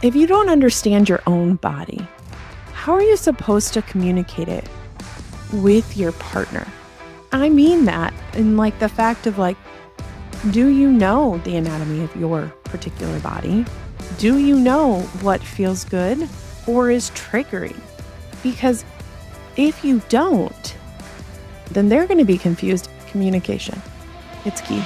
If you don't understand your own body, how are you supposed to communicate it with your partner? I mean that in like the fact of like, do you know the anatomy of your particular body? Do you know what feels good or is triggering? Because if you don't, then they're going to be confused. Communication. It's key.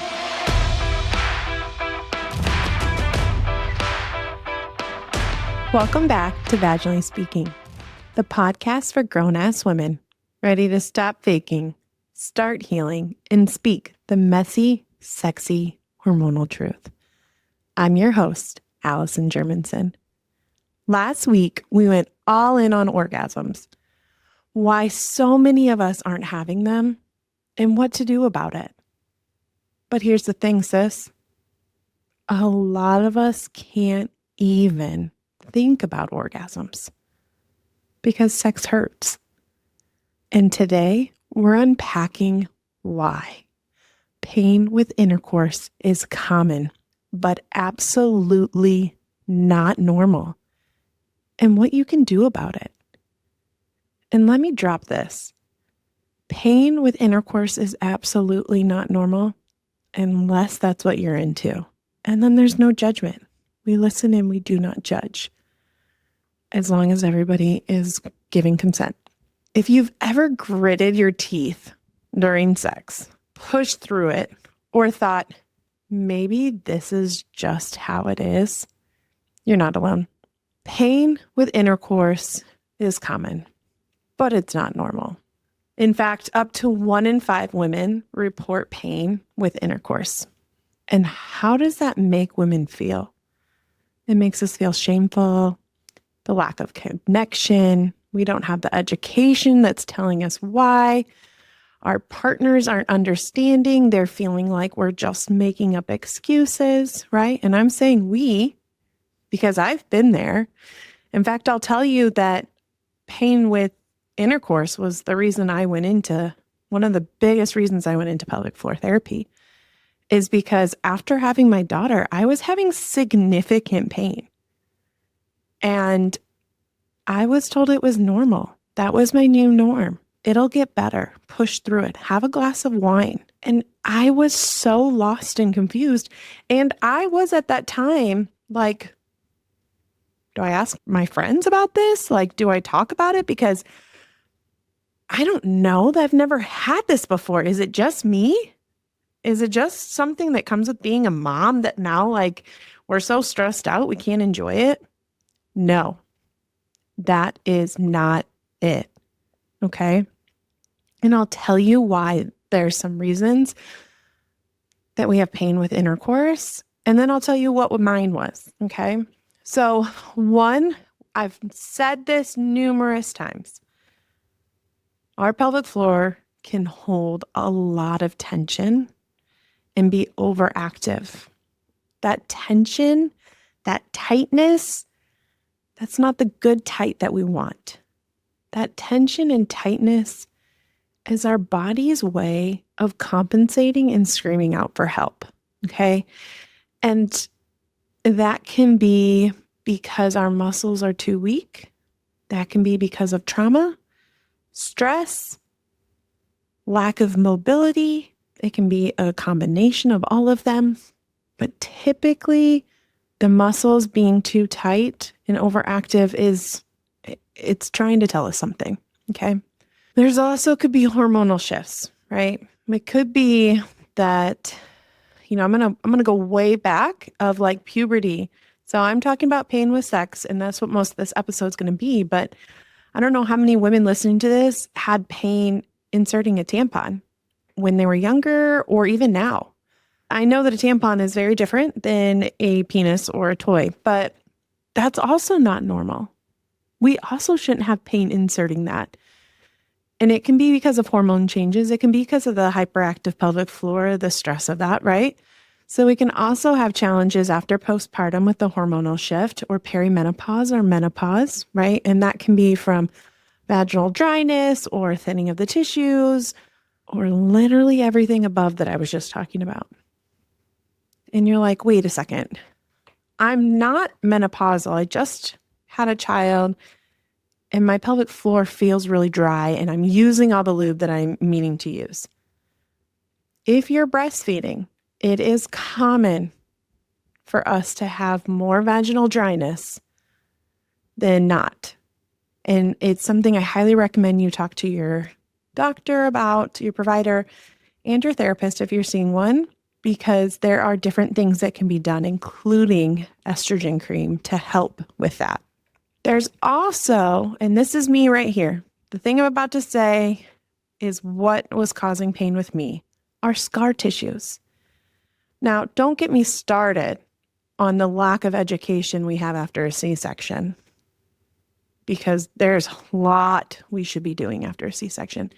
Welcome back to Vaginally Speaking, the podcast for grown-ass women ready to stop faking, start healing, and speak the messy, sexy, hormonal truth. I'm your host, Allison Germundson. Last week, we went all in on orgasms, why so many of us aren't having them, and what to do about it. But here's the thing, sis. A lot of us can't even think about orgasms because sex hurts. And today we're unpacking why. Pain with intercourse is common, but absolutely not normal, and what you can do about it. And let me drop this. Pain with intercourse is absolutely not normal unless that's what you're into. And then there's no judgment. We listen and we do not judge, as long as everybody is giving consent. If you've ever gritted your teeth during sex, pushed through it, or thought, maybe this is just how it is, you're not alone. Pain with intercourse is common, but it's not normal. In fact, up to 1 in 5 women report pain with intercourse. And how does that make women feel? It makes us feel shameful, the lack of connection. We don't have the education that's telling us why. Our partners aren't understanding. They're feeling like we're just making up excuses, right? And I'm saying we, because I've been there. In fact, I'll tell you that pain with intercourse was the reason I went into, one of the biggest reasons I went into pelvic floor therapy, is because after having my daughter, I was having significant pain. And I was told it was normal. That was my new norm. It'll get better. Push through it. Have a glass of wine. And I was so lost and confused. And I was at that time like, do I ask my friends about this? Like, do I talk about it? Because I don't know. I've never had this before. Is it just me? Is it just something that comes with being a mom that now like we're so stressed out we can't enjoy it? No, that is not it. Okay. And I'll tell you why there's some reasons that we have pain with intercourse. And then I'll tell you what mine was. Okay. So one, I've said this numerous times. Our pelvic floor can hold a lot of tension and be overactive. That tension, that tightness, that's not the good tight that we want. That tension and tightness is our body's way of compensating and screaming out for help, okay? And that can be because our muscles are too weak. That can be because of trauma, stress, lack of mobility. It can be a combination of all of them. But typically, the muscles being too tight and overactive it's trying to tell us something, okay? There's also could be hormonal shifts, right? It could be that, I'm gonna go way back of like puberty. So I'm talking about pain with sex, and that's what most of this episode is going to be. But I don't know how many women listening to this had pain inserting a tampon when they were younger or even now. I know that a tampon is very different than a penis or a toy, but that's also not normal. We also shouldn't have pain inserting that. And it can be because of hormone changes. It can be because of the hyperactive pelvic floor, the stress of that, right? So we can also have challenges after postpartum with the hormonal shift or perimenopause or menopause, right? And that can be from vaginal dryness or thinning of the tissues or literally everything above that I was just talking about. And you're like, wait a second. I'm not menopausal. I just had a child and my pelvic floor feels really dry and I'm using all the lube that I'm meaning to use. If you're breastfeeding, it is common for us to have more vaginal dryness than not. And it's something I highly recommend you talk to your doctor about, your provider, and your therapist if you're seeing one, because there are different things that can be done, including estrogen cream, to help with that. There's also, and this is me right here, the thing I'm about to say is what was causing pain with me, are scar tissues. Now, don't get me started on the lack of education we have after a C-section, because there's a lot we should be doing after a C-section.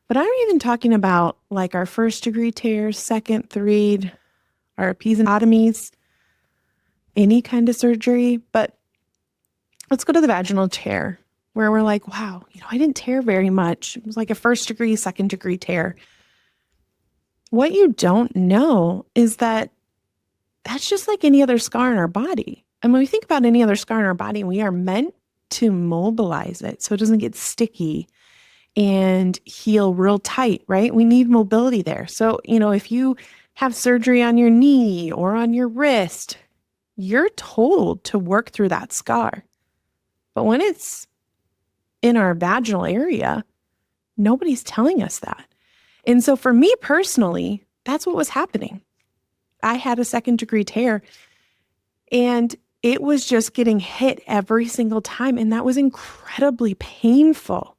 But I'm even talking about like our first degree tears, second, third, our episiotomies, any kind of surgery. But let's go to the vaginal tear where we're like, wow, I didn't tear very much. It was like a first degree, second degree tear. What you don't know is that that's just like any other scar in our body. And when we think about any other scar in our body, we are meant to mobilize it so it doesn't get sticky and heal real tight, right? We need mobility there. So, if you have surgery on your knee or on your wrist, you're told to work through that scar. But when it's in our vaginal area, nobody's telling us that. And so for me personally, that's what was happening. I had a second degree tear and it was just getting hit every single time. And that was incredibly painful.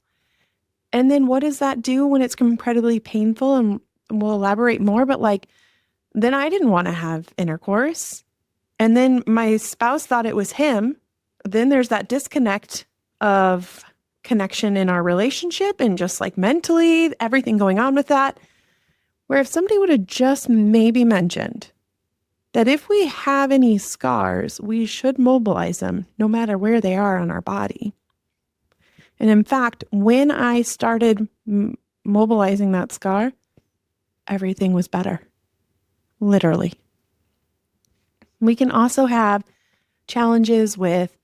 And then what does that do when it's incredibly painful? And we'll elaborate more, but then I didn't want to have intercourse. And then my spouse thought it was him. Then there's that disconnect of connection in our relationship and just mentally, everything going on with that. Where if somebody would have just maybe mentioned that if we have any scars, we should mobilize them no matter where they are on our body. And in fact, when I started mobilizing that scar, everything was better. Literally. We can also have challenges with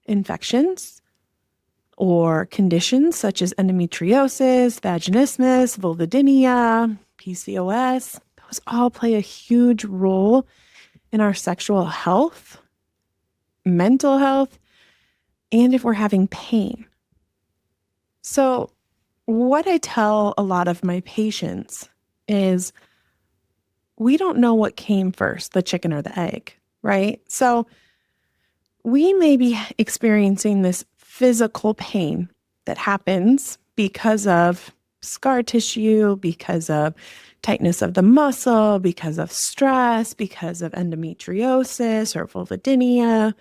infections or conditions such as endometriosis, vaginismus, vulvodynia, PCOS. Those all play a huge role in our sexual health, mental health, and if we're having pain. So what I tell a lot of my patients is we don't know what came first, the chicken or the egg, right? So we may be experiencing this physical pain that happens because of scar tissue, because of tightness of the muscle, because of stress, because of endometriosis or vulvodynia.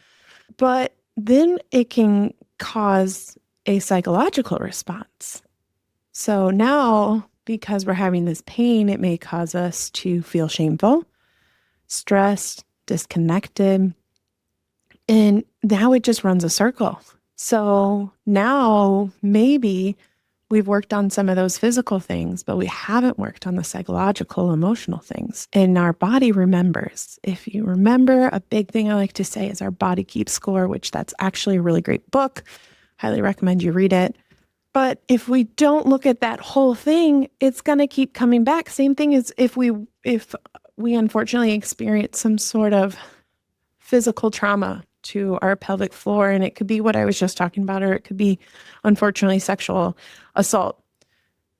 But then it can cause a psychological response. So now, because we're having this pain, it may cause us to feel shameful, stressed, disconnected, and now it just runs a circle. So now maybe we've worked on some of those physical things, but we haven't worked on the psychological, emotional things. And our body remembers. If you remember, a big thing I like to say is our body keeps score, which that's actually a really great book. Highly recommend you read it. But if we don't look at that whole thing, it's going to keep coming back. Same thing as if we unfortunately experience some sort of physical trauma to our pelvic floor, and it could be what I was just talking about, or it could be, unfortunately, sexual assault.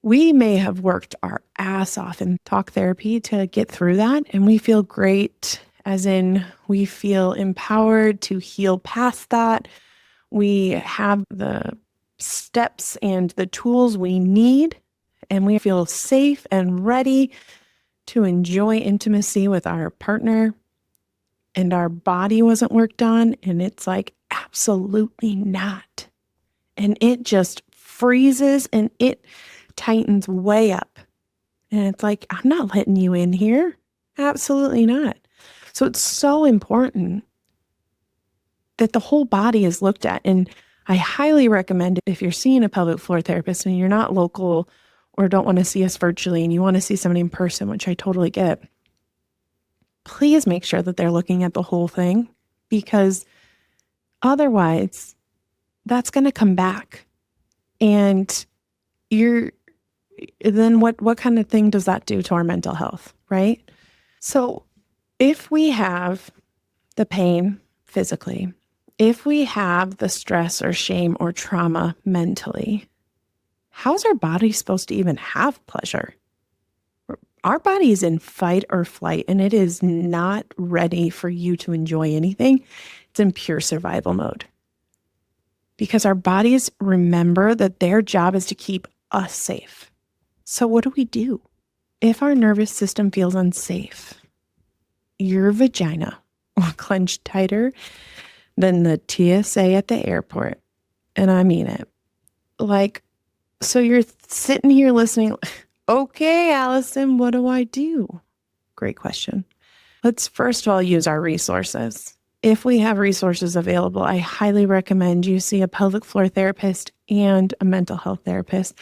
We may have worked our ass off in talk therapy to get through that, and we feel great, as in we feel empowered to heal past that. We have the steps and the tools we need, and we feel safe and ready to enjoy intimacy with our partner. And our body wasn't worked on, and it's absolutely not. And it just freezes and it tightens way up. And it's I'm not letting you in here. Absolutely not. So it's so important that the whole body is looked at. And I highly recommend, if you're seeing a pelvic floor therapist and you're not local or don't want to see us virtually and you want to see somebody in person, which I totally get, please make sure that they're looking at the whole thing, because otherwise that's going to come back. And then what kind of thing does that do to our mental health, right? So if we have the pain physically, if we have the stress or shame or trauma mentally, how's our body supposed to even have pleasure? Our body is in fight or flight, and it is not ready for you to enjoy anything. It's in pure survival mode. Because our bodies remember that their job is to keep us safe. So what do? If our nervous system feels unsafe, your vagina will clench tighter than the TSA at the airport. And I mean it. So you're sitting here listening, okay, Allison, what do I do? Great question. Let's first of all use our resources. If we have resources available, I highly recommend you see a pelvic floor therapist and a mental health therapist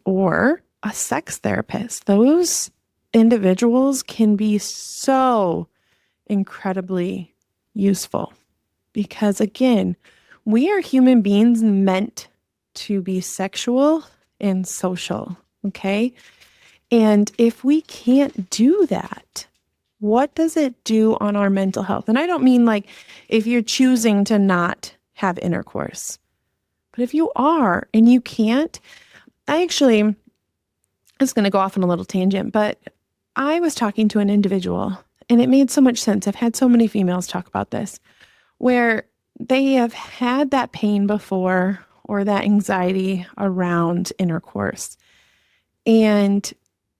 or a sex therapist. Those individuals can be so incredibly useful because, again, we are human beings meant to be sexual and social, okay? And if we can't do that, what does it do on our mental health? And I don't mean like if you're choosing to not have intercourse, but if you are and you can't, I was going to go off on a little tangent, but I was talking to an individual and it made so much sense. I've had so many females talk about this where they have had that pain before or that anxiety around intercourse. And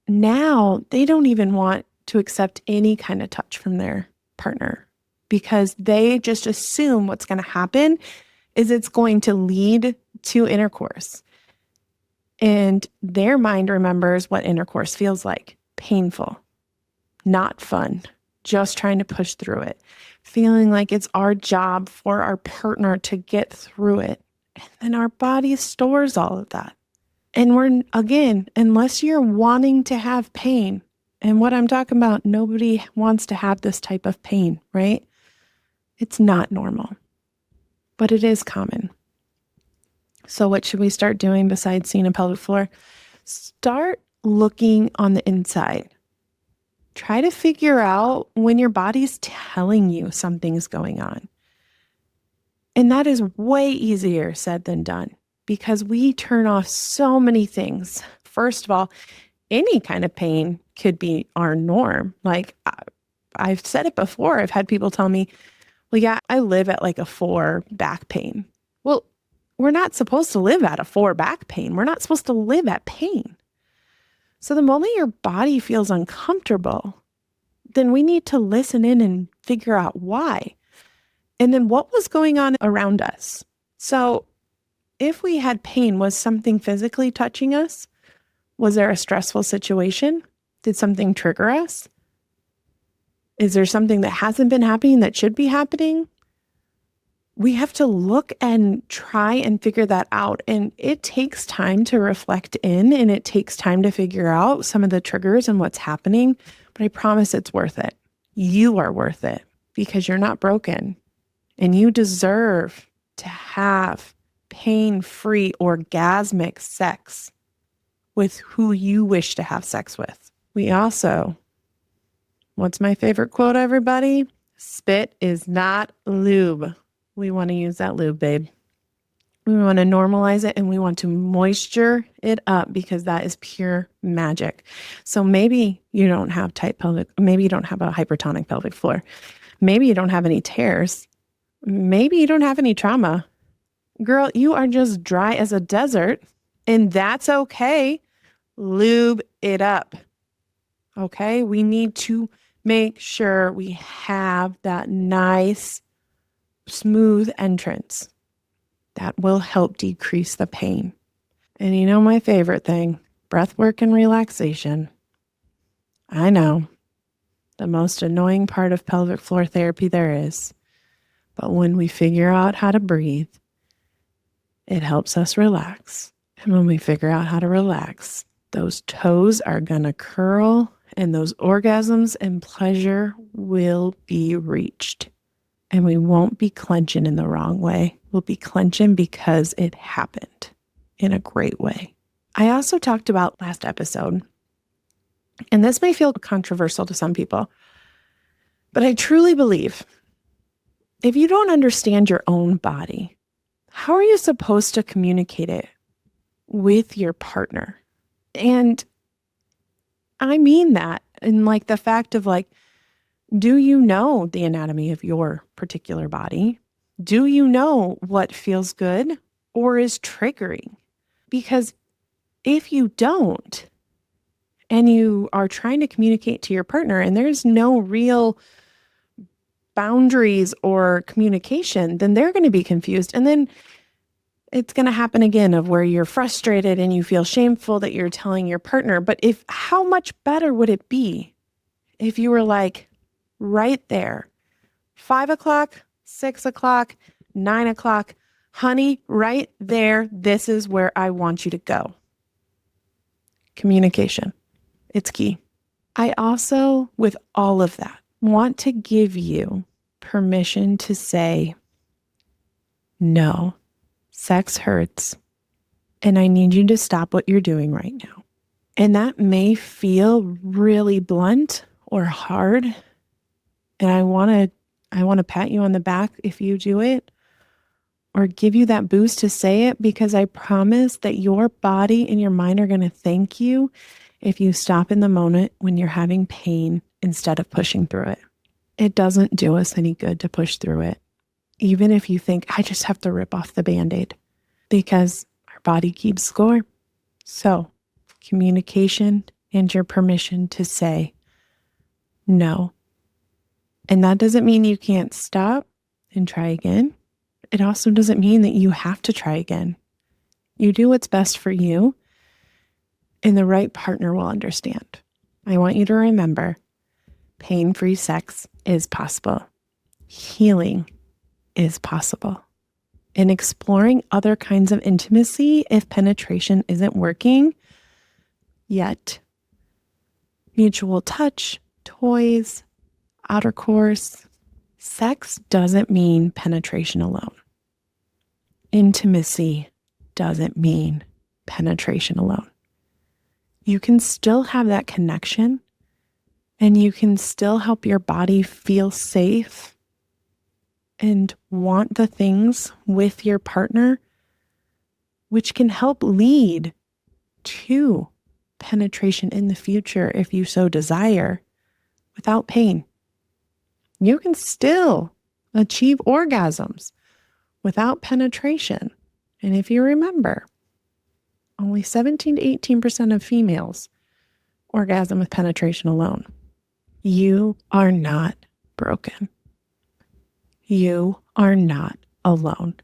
now they don't even want to accept any kind of touch from their partner because they just assume what's going to happen is it's going to lead to intercourse. And their mind remembers what intercourse feels like. Painful, not fun, just trying to push through it, feeling like it's our job for our partner to get through it. And then our body stores all of that. And unless you're wanting to have pain, and what I'm talking about, nobody wants to have this type of pain, right? It's not normal, but it is common. So what should we start doing besides seeing a pelvic floor? Start looking on the inside. Try to figure out when your body's telling you something's going on. And that is way easier said than done because we turn off so many things. First of all, any kind of pain could be our norm. Like I've said it before. I've had people tell me, well, yeah, I live at like a 4 back pain. Well, we're not supposed to live at a 4 back pain. We're not supposed to live at pain. So the moment your body feels uncomfortable, then we need to listen in and figure out why. And then what was going on around us. So if we had pain, was something physically touching us? Was there a stressful situation? Did something trigger us? Is there something that hasn't been happening that should be happening? We have to look and try and figure that out. And it takes time to reflect in, and it takes time to figure out some of the triggers and what's happening. But I promise it's worth it. You are worth it because you're not broken and you deserve to have pain-free orgasmic sex with who you wish to have sex with. We also, what's my favorite quote, everybody? Spit is not lube. We want to use that lube, babe. We want to normalize it and we want to moisture it up because that is pure magic. So maybe you don't have maybe you don't have a hypertonic pelvic floor. Maybe you don't have any tears. Maybe you don't have any trauma. Girl, you are just dry as a desert and that's okay. Lube it up. Okay? We need to make sure we have that nice, smooth entrance. That will help decrease the pain. And you know my favorite thing, breathwork and relaxation. I know, the most annoying part of pelvic floor therapy there is. But when we figure out how to breathe, it helps us relax. And when we figure out how to relax, those toes are going to curl and those orgasms and pleasure will be reached. And we won't be clenching in the wrong way. We'll be clenching because it happened in a great way. I also talked about last episode, and this may feel controversial to some people, but I truly believe if you don't understand your own body, how are you supposed to communicate it with your partner? And I mean that in like the fact of like, do you know the anatomy of your particular body? Do you know what feels good or is triggering? Because if you don't, and you are trying to communicate to your partner and there's no real boundaries or communication, then they're going to be confused. And then it's going to happen again of where you're frustrated and you feel shameful that you're telling your partner. But how much better would it be if you were like right there, 5 o'clock, 6 o'clock, 9 o'clock, honey, right there, this is where I want you to go. Communication. It's key. I also, with all of that, want to give you permission to say, no, sex hurts, and I need you to stop what you're doing right now. And that may feel really blunt or hard, and I want to pat you on the back if you do it, or give you that boost to say it, because I promise that your body and your mind are going to thank you if you stop in the moment when you're having pain instead of pushing through it. It doesn't do us any good to push through it, even if you think, I just have to rip off the Band-Aid, because our body keeps score. So communication and your permission to say no. And that doesn't mean you can't stop and try again. It also doesn't mean that you have to try again. You do what's best for you, and the right partner will understand. I want you to remember, pain-free sex is possible. Healing is possible. And exploring other kinds of intimacy if penetration isn't working yet. Mutual touch, toys, intercourse. Sex doesn't mean penetration alone. Intimacy doesn't mean penetration alone. You can still have that connection, and you can still help your body feel safe and want the things with your partner, which can help lead to penetration in the future if you so desire, without pain. You can still achieve orgasms without penetration. And if you remember, only 17 to 18% of females orgasm with penetration alone. You are not broken. You are not alone.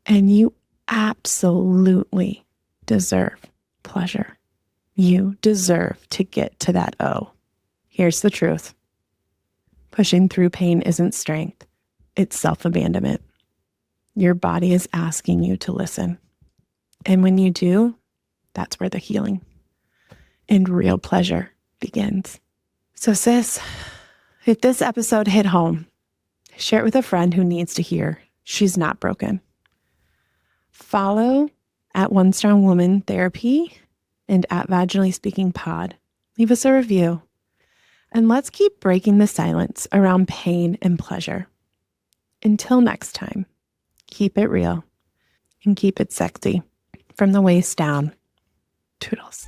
And you absolutely deserve pleasure. You deserve to get to that O. Here's the truth. Pushing through pain isn't strength. It's self-abandonment. Your body is asking you to listen. And when you do, that's where the healing and real pleasure begins. So sis, if this episode hit home, share it with a friend who needs to hear she's not broken. Follow at One Strong Woman Therapy and at Vaginally Speaking Pod. Leave us a review. And let's keep breaking the silence around pain and pleasure. Until next time, keep it real and keep it sexy from the waist down. Toodles.